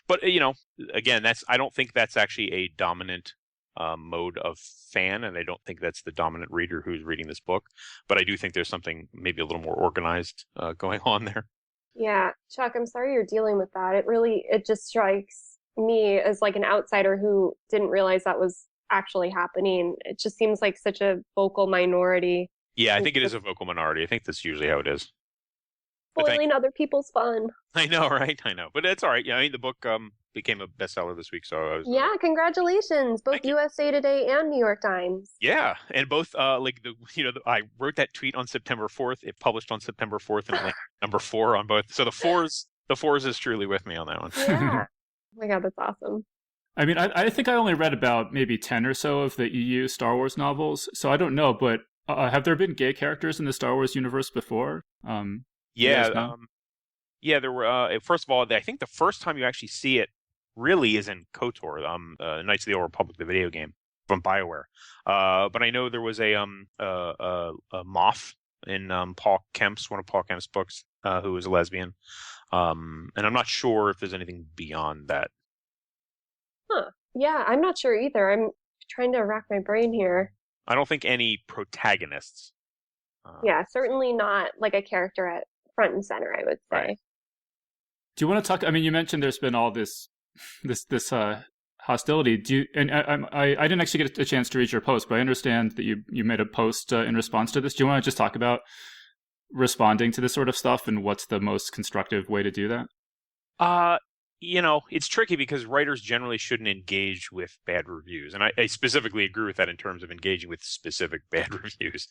But again, I don't think that's actually a dominant mode of fan, and I don't think that's the dominant reader who's reading this book. But I do think there's something maybe a little more organized going on there. Yeah, Chuck, I'm sorry you're dealing with that. It just strikes me as like an outsider who didn't realize that was actually happening. It just seems like such a vocal minority. Yeah, I think it is a vocal minority. I think that's usually how it is. Spoiling other people's fun. I know, right? I know, but it's all right. Yeah, I mean, the book became a bestseller this week, so yeah, congratulations, both USA Today and New York Times. Yeah, and both I wrote that tweet on September 4th. It published on September 4th, and number 4 on both. So the fours is truly with me on that one. Yeah. Oh my God, that's awesome. I mean, I think I only read about maybe 10 or so of the EU Star Wars novels, so I don't know, but have there been gay characters in the Star Wars universe before? Yeah, there were. First of all, I think the first time you actually see it really is in KOTOR, Knights of the Old Republic, the video game from BioWare. But I know there was a Moff in one of Paul Kemp's books, who was a lesbian. And I'm not sure if there's anything beyond that. Huh. Yeah, I'm not sure either. I'm trying to rack my brain here. I don't think any protagonists. Yeah, certainly not like a character at front and center, I would say. Right. Do you want to talk? I mean, you mentioned there's been all this hostility. I didn't actually get a chance to read your post, but I understand that you made a post in response to this. Do you want to just talk about responding to this sort of stuff and what's the most constructive way to do that? It's tricky because writers generally shouldn't engage with bad reviews. And I specifically agree with that in terms of engaging with specific bad reviews.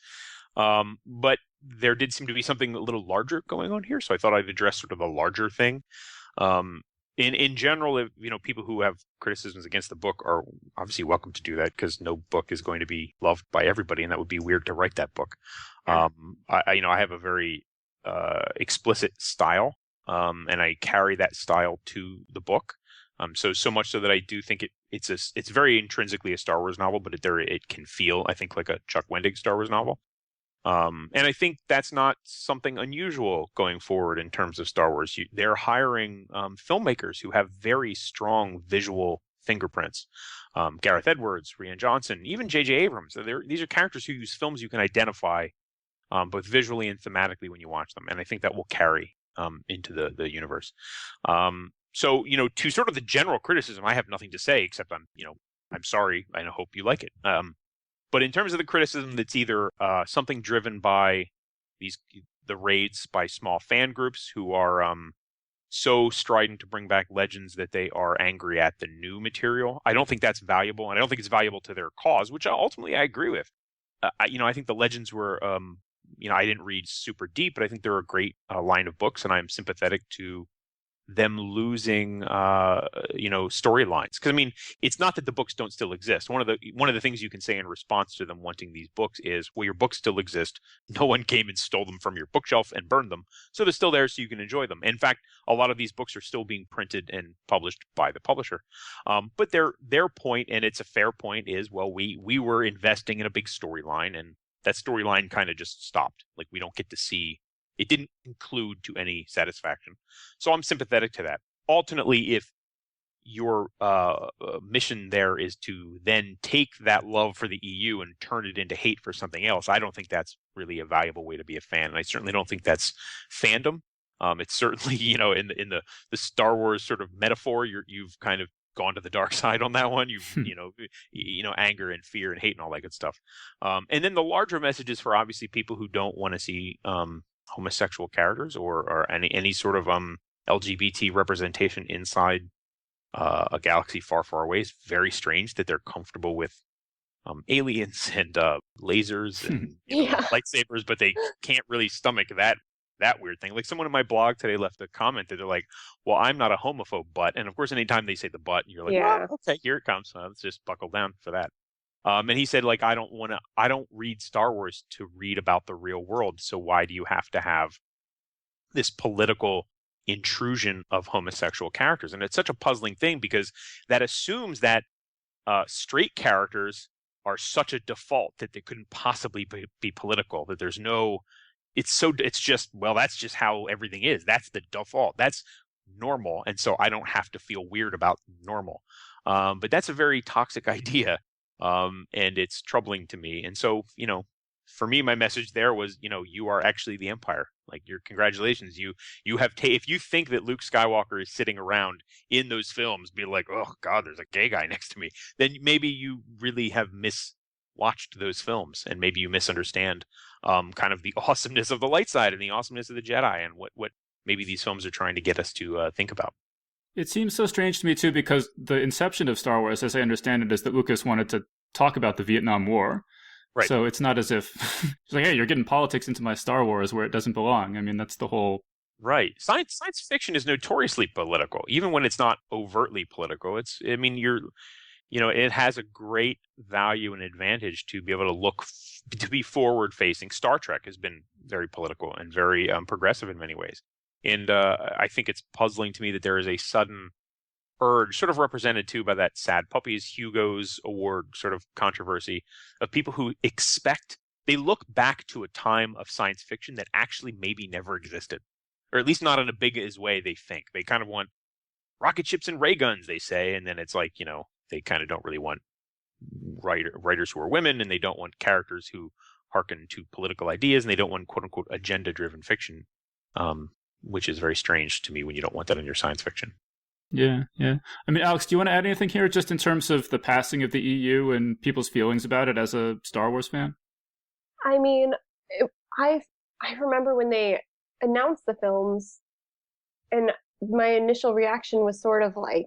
But there did seem to be something a little larger going on here. So I thought I'd address sort of the larger thing. In general, if, people who have criticisms against the book are obviously welcome to do that, because no book is going to be loved by everybody, and that would be weird to write that book. I have a very explicit style, and I carry that style to the book. So much so that I do think it's very intrinsically a Star Wars novel, but it can feel, I think, like a Chuck Wendig Star Wars novel. And I think that's not something unusual going forward in terms of Star Wars. They're hiring filmmakers who have very strong visual fingerprints. Gareth Edwards, Rian Johnson, even J.J. Abrams. These are characters who use films you can identify both visually and thematically when you watch them. And I think that will carry into the universe. So, to sort of the general criticism, I have nothing to say except I'm sorry. I hope you like it. But in terms of the criticism, that's either something driven by the raids by small fan groups who are so strident to bring back Legends that they are angry at the new material. I don't think that's valuable, and I don't think it's valuable to their cause, which ultimately I agree with. I think the Legends were I didn't read super deep, but I think they're a great line of books, and I'm sympathetic to them losing, storylines. Because I mean, it's not that the books don't still exist. One of the things you can say in response to them wanting these books is, well, your books still exist. No one came and stole them from your bookshelf and burned them, so they're still there, so you can enjoy them. In fact, a lot of these books are still being printed and published by the publisher. But their point, and it's a fair point, is, well, we were investing in a big storyline, and that storyline kind of just stopped. Like, we don't get to see. It didn't conclude to any satisfaction. So I'm sympathetic to that. Alternately, if your mission there is to then take that love for the EU and turn it into hate for something else, I don't think that's really a valuable way to be a fan. And I certainly don't think that's fandom. It's certainly, in the Star Wars sort of metaphor, you've kind of gone to the dark side on that one. You've, anger and fear and hate and all that good stuff. And then the larger message is for obviously people who don't want to see homosexual characters or any sort of LGBT representation inside a galaxy far, far away. It's very strange that they're comfortable with aliens and lasers and lightsabers, but they can't really stomach that weird thing. Like, someone in my blog today left a comment that they're like, well, I'm not a homophobe, but, and of course anytime they say the but, you're like, well, okay, here it comes. Let's just buckle down for that. And he said, like, I don't read Star Wars to read about the real world. So why do you have to have this political intrusion of homosexual characters? And it's such a puzzling thing, because that assumes that straight characters are such a default that they couldn't possibly be political, that there's no, it's just, well, that's just how everything is. That's the default. That's normal. And so I don't have to feel weird about normal. But that's a very toxic idea. And it's troubling to me. And so, for me, my message there was, you are actually the Empire. Like, your congratulations. You have if you think that Luke Skywalker is sitting around in those films, be like, oh God, there's a gay guy next to me, then maybe you really have watched those films, and maybe you misunderstand kind of the awesomeness of the light side and the awesomeness of the Jedi, and what maybe these films are trying to get us to think about. It seems so strange to me, too, because the inception of Star Wars, as I understand it, is that Lucas wanted to talk about the Vietnam War. Right. So it's not as if he's like, hey, you're getting politics into my Star Wars where it doesn't belong. I mean, that's the whole... Right. Science fiction is notoriously political, even when it's not overtly political. It has a great value and advantage to be able to be forward-facing. Star Trek has been very political and very progressive in many ways. And I think it's puzzling to me that there is a sudden urge, sort of represented too by that Sad Puppies Hugo's Award sort of controversy, of people who they look back to a time of science fiction that actually maybe never existed, or at least not in a big as way they think. They kind of want rocket ships and ray guns, they say, and then it's like, they kind of don't really want writers who are women, and they don't want characters who hearken to political ideas, and they don't want quote-unquote agenda-driven fiction, which is very strange to me when you don't want that in your science fiction. Yeah. I mean, Alex, do you want to add anything here, just in terms of the passing of the EU and people's feelings about it as a Star Wars fan? I mean, I remember when they announced the films, and my initial reaction was sort of like,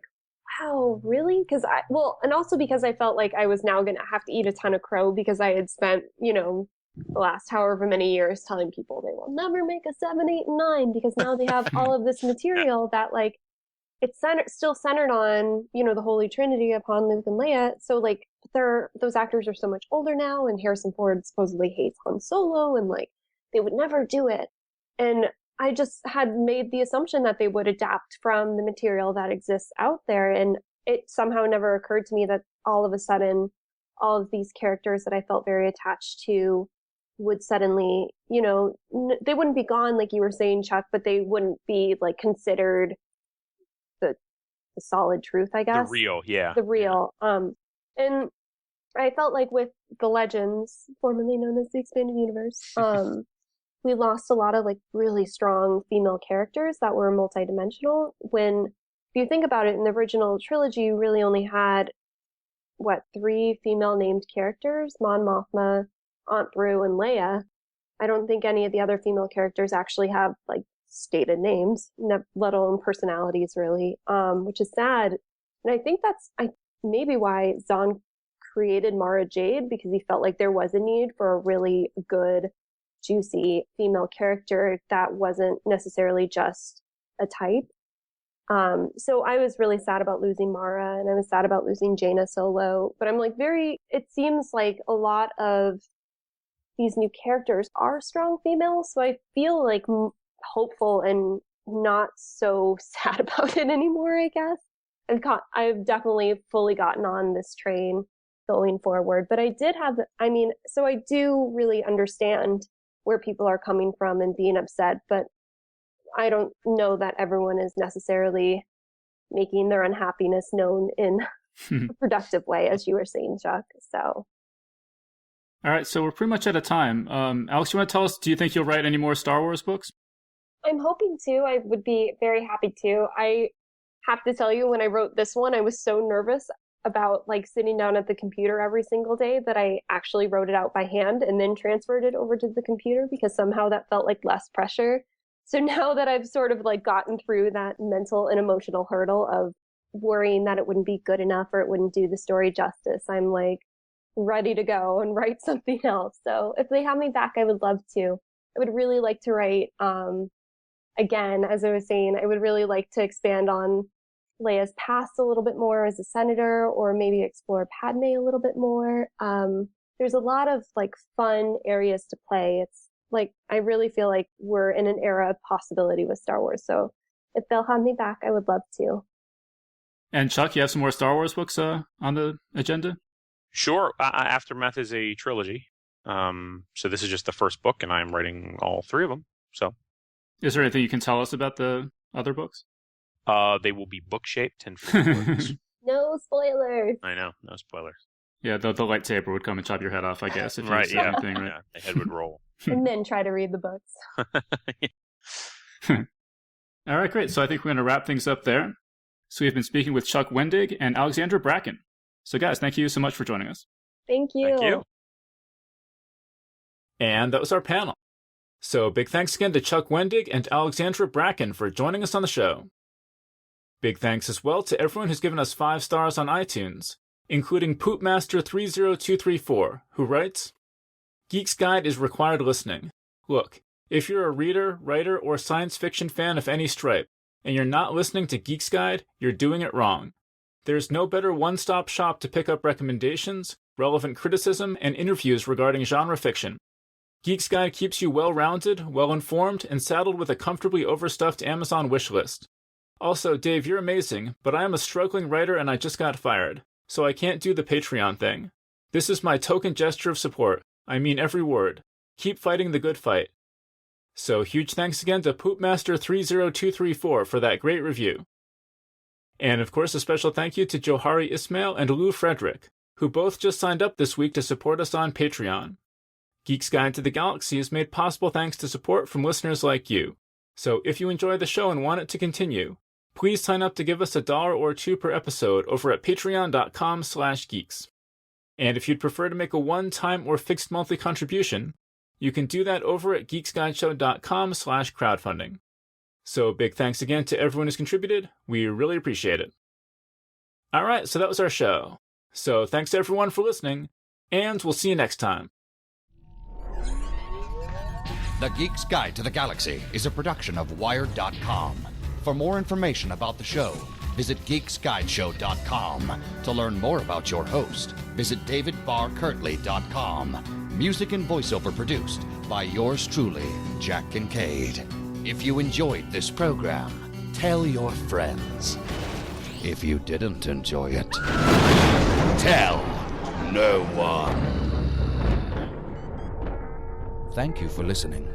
wow, really? And also because I felt like I was now going to have to eat a ton of crow, because I had spent, the last however many years telling people they will never make a 7, 8, and 9, because now they have all of this material that, like, it's still centered on, the Holy Trinity upon Luke and Leia. So, like, those actors are so much older now, and Harrison Ford supposedly hates Han Solo, and, like, they would never do it. And I just had made the assumption that they would adapt from the material that exists out there. And it somehow never occurred to me that all of a sudden, all of these characters that I felt very attached to would suddenly, they wouldn't be gone, like you were saying, Chuck, but they wouldn't be, like, considered the solid truth, I guess. The real, yeah. The real. Yeah. And I felt like with the Legends, formerly known as the Expanded Universe, we lost a lot of, like, really strong female characters that were multidimensional. When, if you think about it, in the original trilogy, you really only had, 3 female named characters: Mon Mothma, Aunt Beru, and Leia. I don't think any of the other female characters actually have, like, stated names, let alone personalities, really, which is sad. And I think that's maybe why Zahn created Mara Jade, because he felt like there was a need for a really good juicy female character that wasn't necessarily just a type. So I was really sad about losing Mara, and I was sad about losing Jaina Solo, but I'm like it seems like a lot of these new characters are strong females, so I feel like hopeful and not so sad about it anymore, I guess. I've definitely fully gotten on this train going forward, but I do really understand where people are coming from and being upset, but I don't know that everyone is necessarily making their unhappiness known in a productive way, as you were saying, Chuck. So. All right, so we're pretty much out of time. Alex, you want to tell us, do you think you'll write any more Star Wars books? I'm hoping to. I would be very happy to. I have to tell you, when I wrote this one, I was so nervous about like sitting down at the computer every single day that I actually wrote it out by hand and then transferred it over to the computer, because somehow that felt like less pressure. So now that I've sort of like gotten through that mental and emotional hurdle of worrying that it wouldn't be good enough or it wouldn't do the story justice, I'm like ready to go and write something else. So if they have me back, I would love to. I would really like to write, again, as I was saying, I would really like to expand on Leia's past a little bit more as a senator, or maybe explore Padme a little bit more. There's a lot of like fun areas to play. It's like, I really feel like we're in an era of possibility with Star Wars. So if they'll have me back, I would love to. And Chuck, you have some more Star Wars books on the agenda? Sure. Aftermath is a trilogy. So this is just the first book, and I'm writing all three of them. So, is there anything you can tell us about the other books? They will be book-shaped and full of books. No spoilers. I know, no spoilers. Yeah, the lightsaber would come and chop your head off, I guess. If Right, you said yeah. anything, right? Yeah, the head would roll. And then try to read the books. All right, great. So I think we're going to wrap things up there. So we've been speaking with Chuck Wendig and Alexandra Bracken. So guys, thank you so much for joining us. Thank you. Thank you. And that was our panel. So big thanks again to Chuck Wendig and Alexandra Bracken for joining us on the show. Big thanks as well to everyone who's given us 5 stars on iTunes, including Poopmaster30234, who writes, Geek's Guide is required listening. Look, if you're a reader, writer, or science fiction fan of any stripe, and you're not listening to Geek's Guide, you're doing it wrong. There's no better one-stop shop to pick up recommendations, relevant criticism, and interviews regarding genre fiction. Geek's Guide keeps you well-rounded, well-informed, and saddled with a comfortably overstuffed Amazon wishlist. Also, Dave, you're amazing, but I am a struggling writer and I just got fired, so I can't do the Patreon thing. This is my token gesture of support. I mean every word. Keep fighting the good fight. So huge thanks again to Poopmaster30234 for that great review. And of course a special thank you to Johari Ismail and Lou Frederick, who both just signed up this week to support us on Patreon. Geek's Guide to the Galaxy is made possible thanks to support from listeners like you. So if you enjoy the show and want it to continue, please sign up to give us $1 or $2 per episode over at patreon.com/geeks. And if you'd prefer to make a one-time or fixed monthly contribution, you can do that over at geeksguideshow.com/crowdfunding. So big thanks again to everyone who's contributed. We really appreciate it. Alright, so that was our show. So thanks to everyone for listening, and we'll see you next time. The Geek's Guide to the Galaxy is a production of Wired.com. For more information about the show, visit geeksguideshow.com. To learn more about your host, visit davidbarrkirtley.com. Music and voiceover produced by yours truly, Jack Kincaid. If you enjoyed this program, tell your friends. If you didn't enjoy it, tell no one. Thank you for listening.